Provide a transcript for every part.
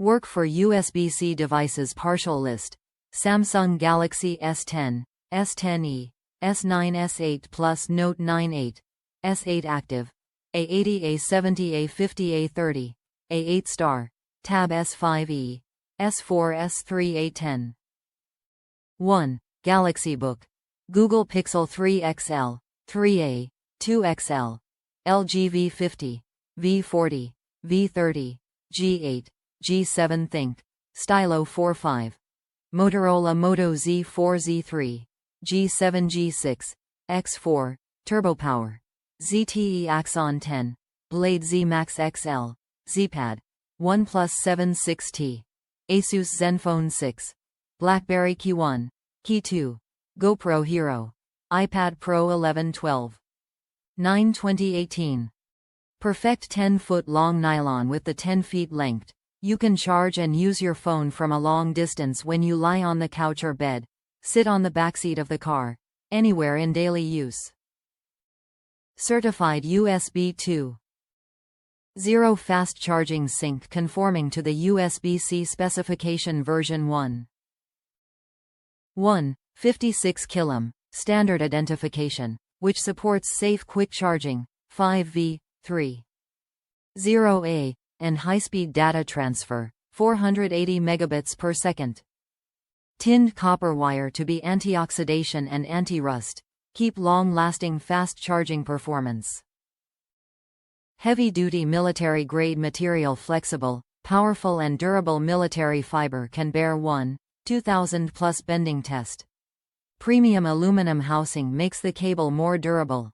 Work for USB-C devices partial list. Samsung Galaxy S10, S10e, S9, S8 Plus, Note 9-8, S8 active, A80, A70, A50, A30, A8 star, Tab S5e, S4, S3, A10. 1. Galaxy Book. Google Pixel 3 XL, 3a, 2 XL, LG V50, V40, V30, G8, G7 ThinQ, Stylo 4.5, Motorola Moto Z4, Z3, G7, G6, X4, TurboPower, ZTE Axon 10, Blade Z Max XL, Zpad, OnePlus 7 6T, Asus ZenFone 6, BlackBerry KEYone, KEY2, GoPro Hero, iPad Pro 11-12. 9 2018. Perfect 10-foot long nylon with the 10 feet length. You can charge and use your phone from a long distance when you lie on the couch or bed, sit on the backseat of the car, anywhere in daily use. Certified USB 2.0 Fast Charging Sync Conforming to the USB C Specification version 1. 1. 56 kOhm, standard identification, which supports safe quick charging, 5V, 3. 0A, and high-speed data transfer, 480 megabits per second. Tinned copper wire to be antioxidation and anti-rust. Keep long-lasting fast charging performance. Heavy-duty military-grade material. Flexible, powerful and durable military fiber can bear 1,000 plus bending test. Premium aluminum housing makes the cable more durable.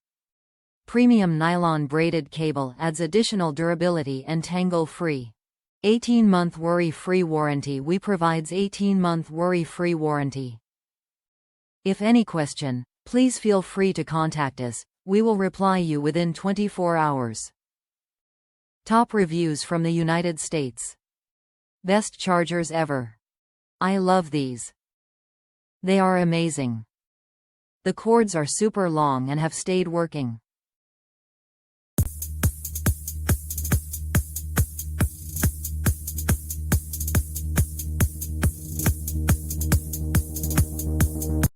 Premium nylon braided cable adds additional durability and tangle-free. 18-month worry-free warranty. We provides 18-month worry-free warranty. If any question, please feel free to contact us. We will reply you within 24 hours. Top reviews from the United States. Best chargers ever. I love these. They are amazing. The cords are super long and have stayed working.